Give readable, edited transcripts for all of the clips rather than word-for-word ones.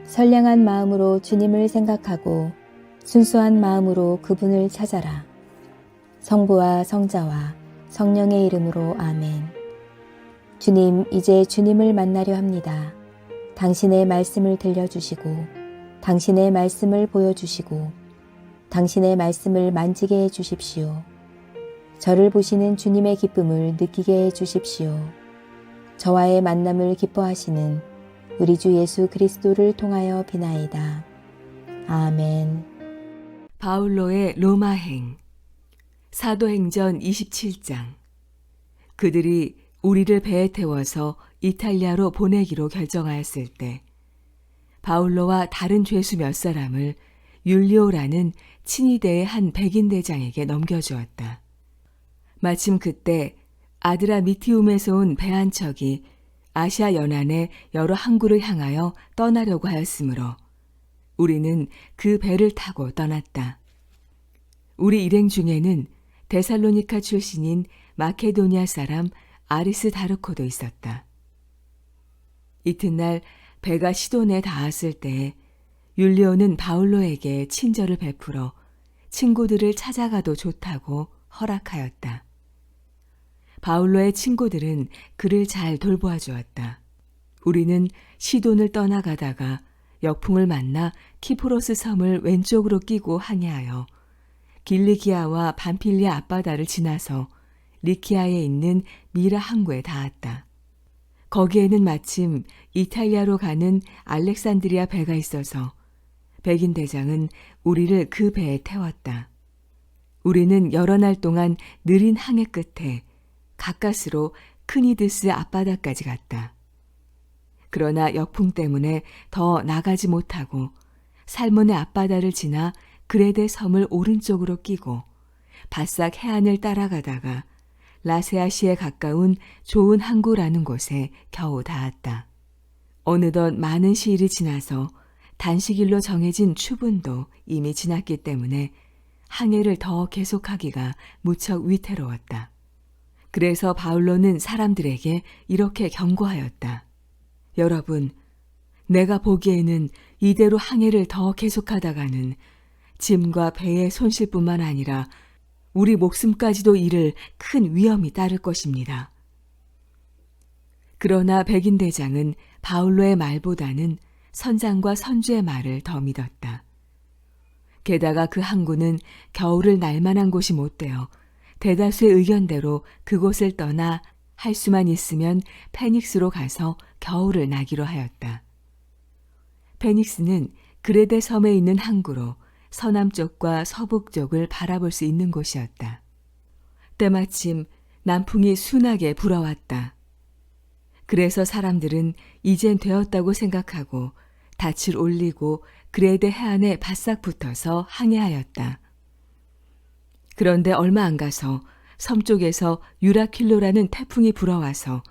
선량한 마음으로 주님을 생각하고 순수한 마음으로 그분을 찾아라. 성부와 성자와 성령의 이름으로 아멘. 주님, 이제 주님을 만나려 합니다. 당신의 말씀을 들려주시고 당신의 말씀을 보여주시고 당신의 말씀을 만지게 해주십시오. 저를 보시는 주님의 기쁨을 느끼게 해주십시오. 저와의 만남을 기뻐하시는 우리 주 예수 그리스도를 통하여 비나이다. 아멘. 바울로의 로마행 사도행전 27장. 그들이 우리를 배에 태워서 이탈리아로 보내기로 결정하였을 때 바울로와 다른 죄수 몇 사람을 율리오라는 친위대의 한 백인 대장에게 넘겨주었다. 마침 그때 아드라미티움에서 온 배 한 척이 아시아 연안의 여러 항구를 향하여 떠나려고 하였으므로 우리는 그 배를 타고 떠났다. 우리 일행 중에는 데살로니카 출신인 마케도니아 사람 아리스다르코도 있었다. 이튿날 배가 시돈에 닿았을 때 율리오는 바울로에게 친절을 베풀어 친구들을 찾아가도 좋다고 허락하였다. 바울로의 친구들은 그를 잘 돌보아 주었다. 우리는 시돈을 떠나가다가 역풍을 만나 키프로스 섬을 왼쪽으로 끼고 항해하여 길리기아와 밤필리아 앞바다를 지나서 리키아에 있는 미라 항구에 닿았다. 거기에는 마침 이탈리아로 가는 알렉산드리아 배가 있어서 백인 대장은 우리를 그 배에 태웠다. 우리는 여러 날 동안 느린 항해 끝에 가까스로 크니드스 앞바다까지 갔다. 그러나 역풍 때문에 더 나가지 못하고 살몬의 앞바다를 지나 그레데 섬을 오른쪽으로 끼고 바싹 해안을 따라가다가 라세아시에 가까운 좋은 항구라는 곳에 겨우 닿았다. 어느덧 많은 시일이 지나서 단식일로 정해진 추분도 이미 지났기 때문에 항해를 더 계속하기가 무척 위태로웠다. 그래서 바울로는 사람들에게 이렇게 경고하였다. 여러분, 내가 보기에는 이대로 항해를 더 계속하다가는 짐과 배의 손실뿐만 아니라 우리 목숨까지도 잃을 큰 위험이 따를 것입니다. 그러나 백인 대장은 바울로의 말보다는 선장과 선주의 말을 더 믿었다. 게다가 그 항구는 겨울을 날 만한 곳이 못 되어 대다수의 의견대로 그곳을 떠나 할 수만 있으면 페닉스로 가서 겨울을 나기로 하였다. 페닉스는 그레데 섬에 있는 항구로 서남쪽과 서북쪽을 바라볼 수 있는 곳이었다. 때마침 남풍이 순하게 불어왔다. 그래서 사람들은 이젠 되었다고 생각하고 닻을 올리고 그레데 해안에 바싹 붙어서 항해하였다. 그런데 얼마 안 가서 섬 쪽에서 유라킬로라는 태풍이 불어와서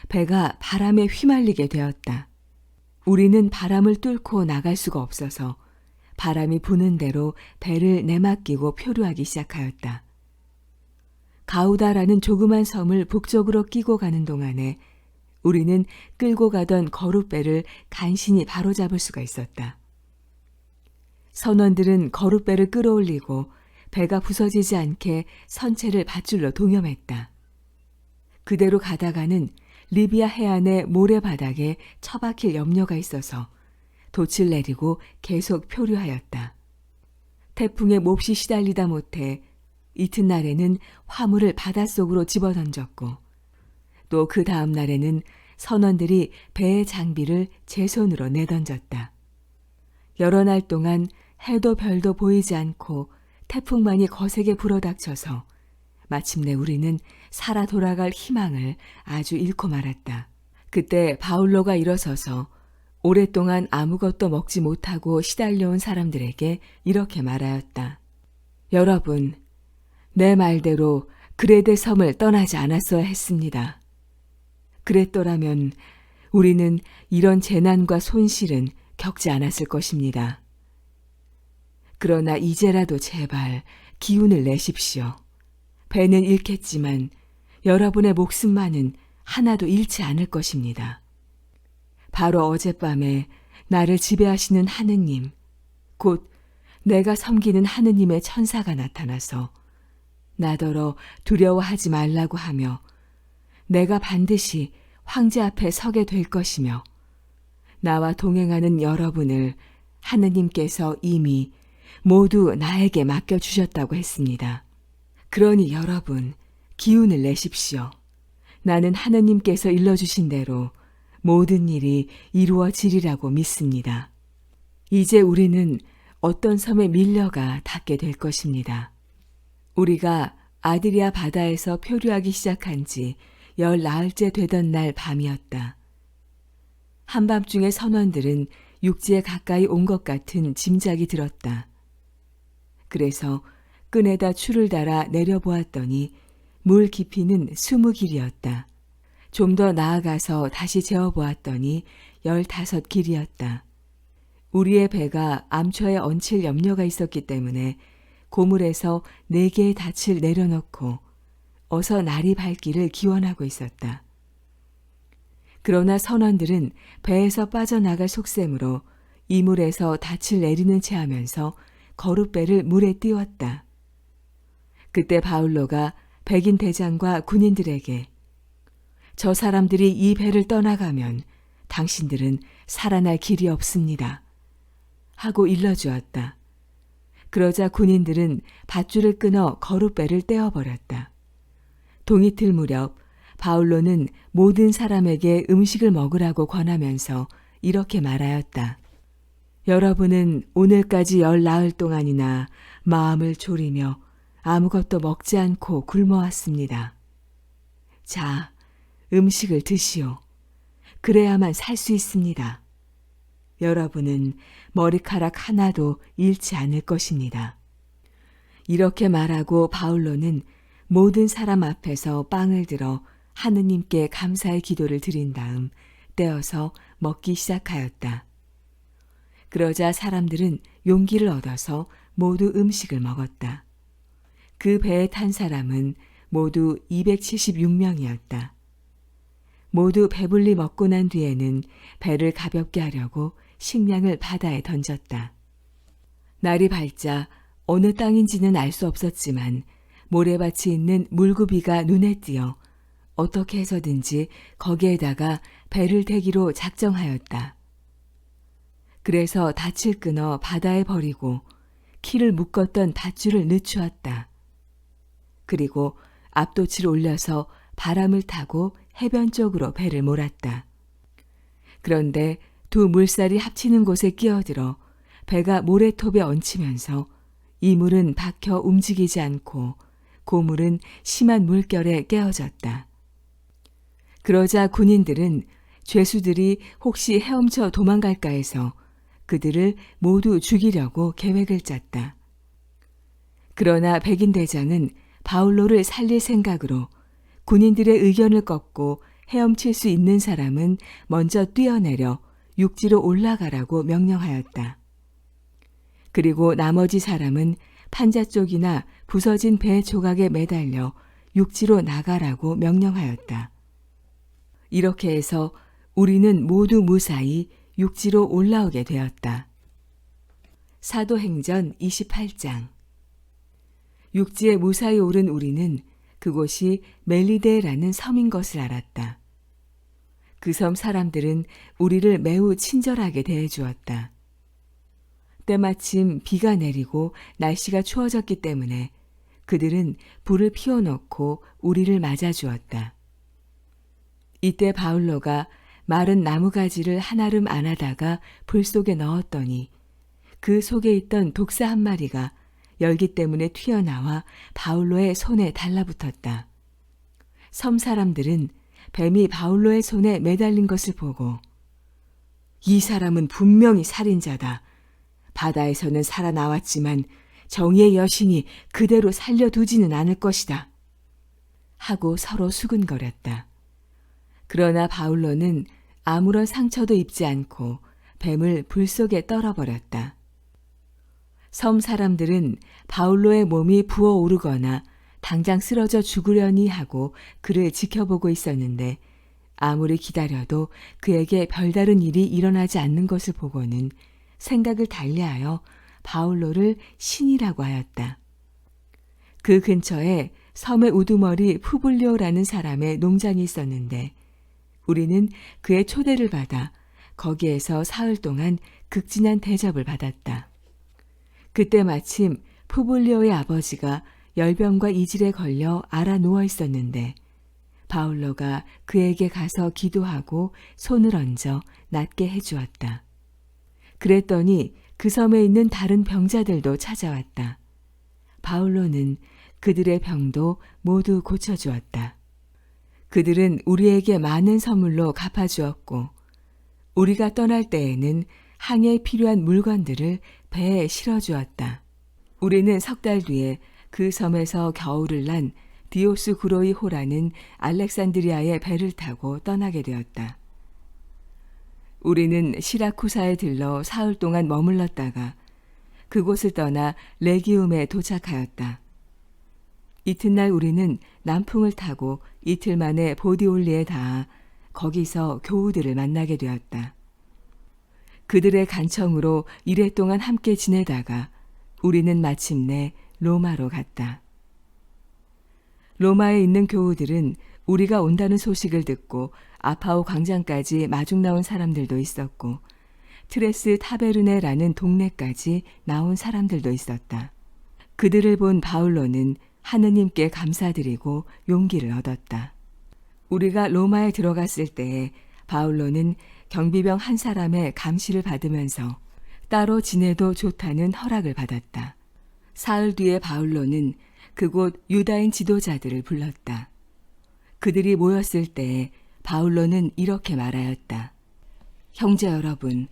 배가 바람에 휘말리게 되었다. 우리는 바람을 뚫고 나갈 수가 없어서 바람이 부는 대로 배를 내맡기고 표류하기 시작하였다. 가우다라는 조그만 섬을 북쪽으로 끼고 가는 동안에 우리는 끌고 가던 거룻배를 간신히 바로잡을 수가 있었다. 선원들은 거룻배를 끌어올리고 배가 부서지지 않게 선체를 밧줄로 동여맸다. 그대로 가다가는 리비아 해안의 모래바닥에 처박힐 염려가 있어서 돛을 내리고 계속 표류하였다. 태풍에 몹시 시달리다 못해 이튿날에는 화물을 바닷속으로 집어던졌고 또 그 다음 날에는 선원들이 배의 장비를 제 손으로 내던졌다. 여러 날 동안 해도 별도 보이지 않고 태풍만이 거세게 불어닥쳐서 마침내 우리는 살아 돌아갈 희망을 아주 잃고 말았다. 그때 바울로가 일어서서 오랫동안 아무것도 먹지 못하고 시달려온 사람들에게 이렇게 말하였다. 여러분, 내 말대로 그레데 섬을 떠나지 않았어야 했습니다. 그랬더라면 우리는 이런 재난과 손실은 겪지 않았을 것입니다. 그러나 이제라도 제발 기운을 내십시오. 배는 잃겠지만 여러분의 목숨만은 하나도 잃지 않을 것입니다. 바로 어젯밤에 나를 지배하시는 하느님, 곧 내가 섬기는 하느님의 천사가 나타나서 나더러 두려워하지 말라고 하며 내가 반드시 황제 앞에 서게 될 것이며 나와 동행하는 여러분을 하느님께서 이미 모두 나에게 맡겨주셨다고 했습니다. 그러니 여러분, 기운을 내십시오. 나는 하느님께서 일러주신 대로 모든 일이 이루어지리라고 믿습니다. 이제 우리는 어떤 섬에 밀려가 닿게 될 것입니다. 우리가 아드리아 바다에서 표류하기 시작한 지 14일째 되던 날 밤이었다. 한밤중에 선원들은 육지에 가까이 온 것 같은 짐작이 들었다. 그래서 끈에다 줄을 달아 내려보았더니 물 깊이는 20길이었다. 좀 더 나아가서 다시 재어보았더니 15길이었다. 우리의 배가 암초에 얹힐 염려가 있었기 때문에 고물에서 4개의 닻을 내려놓고 어서 날이 밝기를 기원하고 있었다. 그러나 선원들은 배에서 빠져나갈 속셈으로 이물에서 닻을 내리는 채 하면서 거룻배를 물에 띄웠다. 그때 바울로가 백인 대장과 군인들에게 저 사람들이 이 배를 떠나가면 당신들은 살아날 길이 없습니다. 하고 일러주었다. 그러자 군인들은 밧줄을 끊어 거룻배를 떼어버렸다. 동이틀 무렵 바울로는 모든 사람에게 음식을 먹으라고 권하면서 이렇게 말하였다. 여러분은 오늘까지 14일 동안이나 마음을 졸이며 아무것도 먹지 않고 굶어왔습니다. 자, 음식을 드시오. 그래야만 살 수 있습니다. 여러분은 머리카락 하나도 잃지 않을 것입니다. 이렇게 말하고 바울로는 모든 사람 앞에서 빵을 들어 하느님께 감사의 기도를 드린 다음 떼어서 먹기 시작하였다. 그러자 사람들은 용기를 얻어서 모두 음식을 먹었다. 그 배에 탄 사람은 모두 276명이었다. 모두 배불리 먹고 난 뒤에는 배를 가볍게 하려고 식량을 바다에 던졌다. 날이 밝자 어느 땅인지는 알 수 없었지만 모래밭이 있는 물구비가 눈에 띄어 어떻게 해서든지 거기에다가 배를 대기로 작정하였다. 그래서 닻을 끊어 바다에 버리고 키를 묶었던 밧줄을 늦추었다. 그리고 앞돛을 올려서 바람을 타고 해변 쪽으로 배를 몰았다. 그런데 두 물살이 합치는 곳에 끼어들어 배가 모래톱에 얹히면서 이 물은 박혀 움직이지 않고 고물은 심한 물결에 깨어졌다. 그러자 군인들은 죄수들이 혹시 헤엄쳐 도망갈까 해서 그들을 모두 죽이려고 계획을 짰다. 그러나 백인 대장은 바울로를 살릴 생각으로 군인들의 의견을 꺾고 헤엄칠 수 있는 사람은 먼저 뛰어내려 육지로 올라가라고 명령하였다. 그리고 나머지 사람은 판자 쪽이나 부서진 배 조각에 매달려 육지로 나가라고 명령하였다. 이렇게 해서 우리는 모두 무사히 육지로 올라오게 되었다. 사도행전 28장. 육지에 무사히 오른 우리는 그곳이 멜리데라는 섬인 것을 알았다. 그 섬 사람들은 우리를 매우 친절하게 대해주었다. 때마침 비가 내리고 날씨가 추워졌기 때문에 그들은 불을 피워놓고 우리를 맞아주었다. 이때 바울로가 마른 나무가지를 한아름 안아다가 불 속에 넣었더니 그 속에 있던 독사 한 마리가 열기 때문에 튀어나와 바울로의 손에 달라붙었다. 섬 사람들은 뱀이 바울로의 손에 매달린 것을 보고 이 사람은 분명히 살인자다. 바다에서는 살아나왔지만 정의의 여신이 그대로 살려두지는 않을 것이다. 하고 서로 수근거렸다. 그러나 바울로는 아무런 상처도 입지 않고 뱀을 불 속에 떨어버렸다. 섬 사람들은 바울로의 몸이 부어오르거나 당장 쓰러져 죽으려니 하고 그를 지켜보고 있었는데 아무리 기다려도 그에게 별다른 일이 일어나지 않는 것을 보고는 생각을 달리하여 바울로를 신이라고 하였다. 그 근처에 섬의 우두머리 푸블리오라는 사람의 농장이 있었는데 우리는 그의 초대를 받아 거기에서 사흘 동안 극진한 대접을 받았다. 그때 마침 푸블리오의 아버지가 열병과 이질에 걸려 앓아 누워 있었는데 바울로가 그에게 가서 기도하고 손을 얹어 낫게 해주었다. 그랬더니 그 섬에 있는 다른 병자들도 찾아왔다. 바울로는 그들의 병도 모두 고쳐주었다. 그들은 우리에게 많은 선물로 갚아주었고 우리가 떠날 때에는 항해에 필요한 물건들을 배에 실어주었다. 우리는 석 달 뒤에 그 섬에서 겨울을 난 디오스구로이호라는 알렉산드리아의 배를 타고 떠나게 되었다. 우리는 시라쿠사에 들러 사흘 동안 머물렀다가 그곳을 떠나 레기움에 도착하였다. 이튿날 우리는 남풍을 타고 이틀 만에 보디올리에 닿아 거기서 교우들을 만나게 되었다. 그들의 간청으로 이래 동안 함께 지내다가 우리는 마침내 로마로 갔다. 로마에 있는 교우들은 우리가 온다는 소식을 듣고 아파오 광장까지 마중 나온 사람들도 있었고 트레스 타베르네라는 동네까지 나온 사람들도 있었다. 그들을 본 바울로는 하느님께 감사드리고 용기를 얻었다. 우리가 로마에 들어갔을 때에 바울로는 경비병 한 사람의 감시를 받으면서 따로 지내도 좋다는 허락을 받았다. 사흘 뒤에 바울로는 그곳 유다인 지도자들을 불렀다. 그들이 모였을 때 바울로는 이렇게 말하였다. 형제 여러분,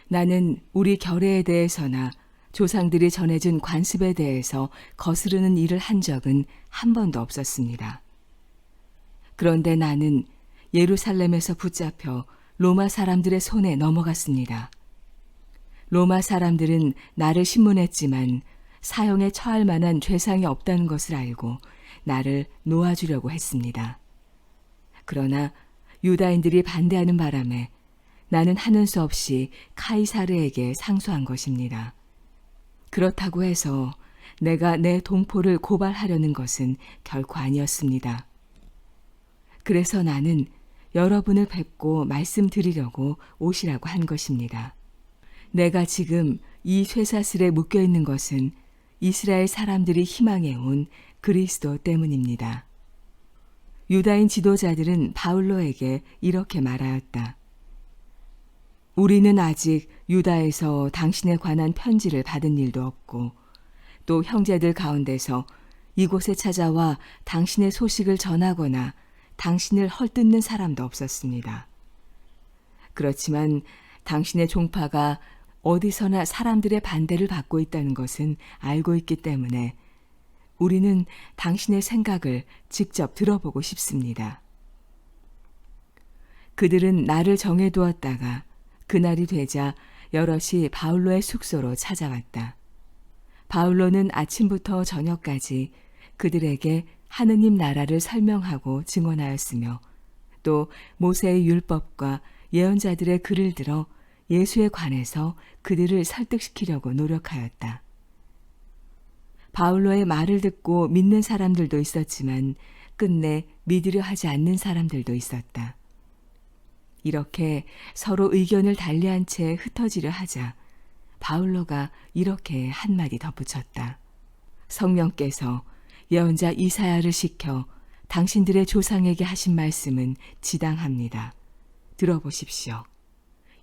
나는 우리 결례에 대해서나 조상들이 전해준 관습에 대해서 거스르는 일을 한 적은 한 번도 없었습니다. 그런데 나는 예루살렘에서 붙잡혀 로마 사람들의 손에 넘어갔습니다. 로마 사람들은 나를 신문했지만 사형에 처할 만한 죄상이 없다는 것을 알고 나를 놓아주려고 했습니다. 그러나 유다인들이 반대하는 바람에 나는 하는 수 없이 카이사르에게 상소한 것입니다. 그렇다고 해서 내가 내 동포를 고발하려는 것은 결코 아니었습니다. 그래서 나는 여러분을 뵙고 말씀드리려고 오시라고 한 것입니다. 내가 지금 이 쇠사슬에 묶여 있는 것은 이스라엘 사람들이 희망해온 그리스도 때문입니다. 유다인 지도자들은 바울로에게 이렇게 말하였다. 우리는 아직 유다에서 당신에 관한 편지를 받은 일도 없고 또 형제들 가운데서 이곳에 찾아와 당신의 소식을 전하거나 당신을 헐뜯는 사람도 없었습니다. 그렇지만 당신의 종파가 어디서나 사람들의 반대를 받고 있다는 것은 알고 있기 때문에 우리는 당신의 생각을 직접 들어보고 싶습니다. 그들은 나를 정해두었다가 그날이 되자 여럿이 바울로의 숙소로 찾아왔다. 바울로는 아침부터 저녁까지 그들에게 하느님 나라를 설명하고 증언하였으며 또 모세의 율법과 예언자들의 글을 들어 예수에 관해서 그들을 설득시키려고 노력하였다. 바울로의 말을 듣고 믿는 사람들도 있었지만 끝내 믿으려 하지 않는 사람들도 있었다. 이렇게 서로 의견을 달리한 채 흩어지려 하자 바울로가 이렇게 한마디 덧붙였다. 성령께서 예언자 이사야를 시켜 당신들의 조상에게 하신 말씀은 지당합니다. 들어보십시오.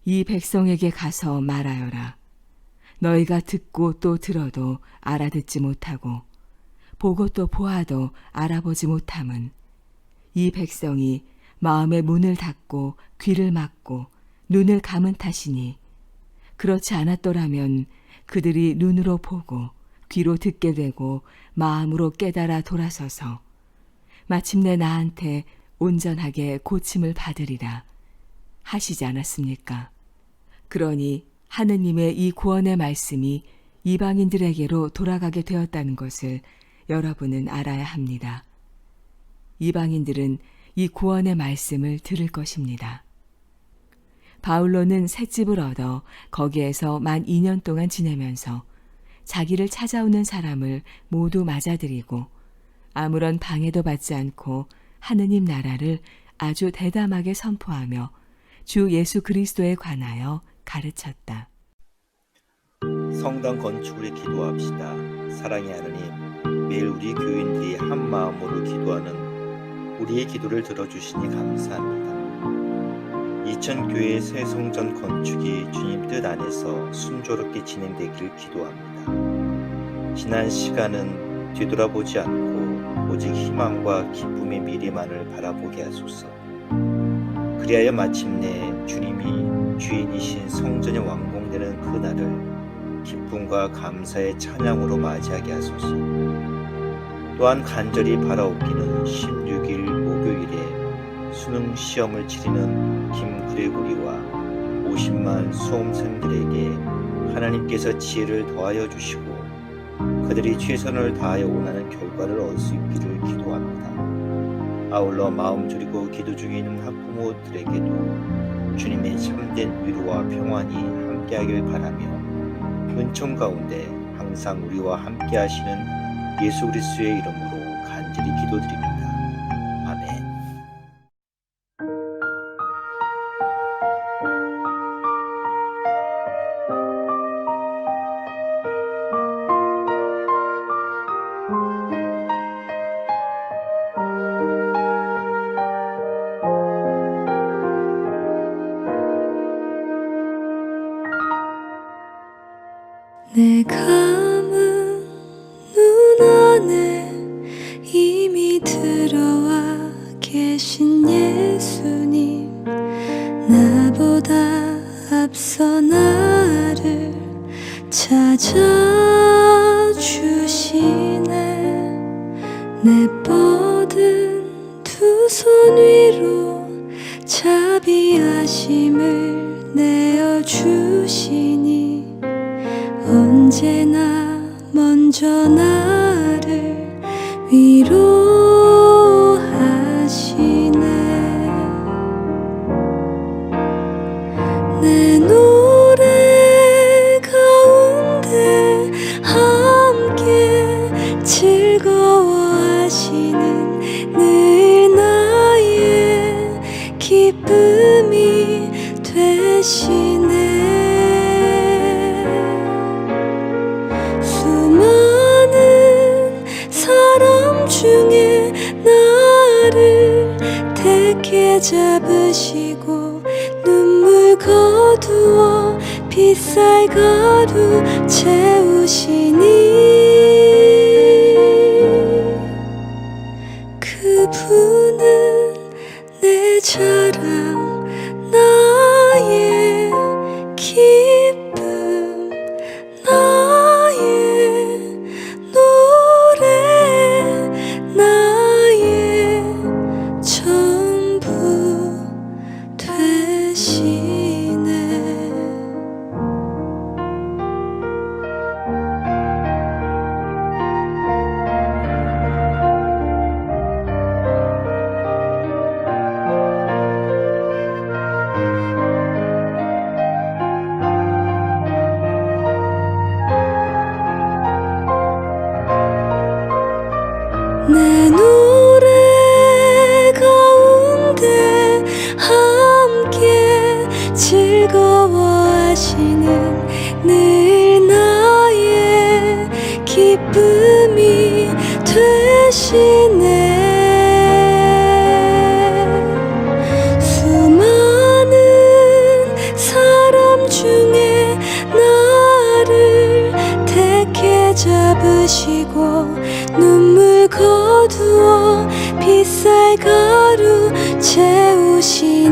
이 백성에게 가서 말하여라. 너희가 듣고 또 들어도 알아듣지 못하고 보고 또 보아도 알아보지 못함은 이 백성이 마음의 문을 닫고 귀를 막고 눈을 감은 탓이니 그렇지 않았더라면 그들이 눈으로 보고 귀로 듣게 되고 마음으로 깨달아 돌아서서 마침내 나한테 온전하게 고침을 받으리라 하시지 않았습니까? 그러니 하느님의 이 구원의 말씀이 이방인들에게로 돌아가게 되었다는 것을 여러분은 알아야 합니다. 이방인들은 이 구원의 말씀을 들을 것입니다. 바울로는 새 집을 얻어 거기에서 만 2년 동안 지내면서 자기를 찾아오는 사람을 모두 맞아들이고 아무런 방해도 받지 않고 하느님 나라를 아주 대담하게 선포하며 주 예수 그리스도에 관하여 가르쳤다. 성당 건축을 기도합시다. 사랑의 하느님, 매일 우리 교인들이 한 마음으로 기도하는 우리의 기도를 들어주시니 감사합니다. 이천교회 새 성전 건축이 주님 뜻 안에서 순조롭게 진행되기를 기도합니다. 지난 시간은 뒤돌아보지 않고 오직 희망과 기쁨의 미래만을 바라보게 하소서. 그리하여 마침내 주님이 주인이신 성전이 완공되는 그날을 기쁨과 감사의 찬양으로 맞이하게 하소서. 또한 간절히 바라옵기는 16일 목요일에 수능 시험을 치르는 김그레고리와 50만 수험생들에게 하나님께서 지혜를 더하여 주시고 그들이 최선을 다하여 원하는 결과를 얻을 수 있기를 기도합니다. 아울러 마음 졸이고 기도 중에 있는 학부모들에게도 주님의 참된 위로와 평안이 함께하길 바라며 은총 가운데 항상 우리와 함께 하시는 예수 그리스도의 이름으로 간절히 기도드립니다. 아멘. 내 감은 눈 안에 이미 들어와 계신 예수님, 나보다 앞서 나를 찾아주시네. 내 뻗은 두 손 위로 자비하심을 내어주시니 언제나 먼저 나를 위로하시네. 내 노래 가운데 함께 즐거워하시는 늘 나의 기쁨이 되시네. 수많은 사람 중에 나를 택해 잡으시고 눈물 거두어 빛살 가루 채우시니 그분은 내 자랑 나의 기쁨 나의 노래 나의 전부 되시네. 내 노래 가운데 함께 즐거워하시는 늘 나의 기쁨이 되시네. 수많은 사람 중에 나를 택해 잡으시고 눈물 거두어 빛살 가루 채우시네.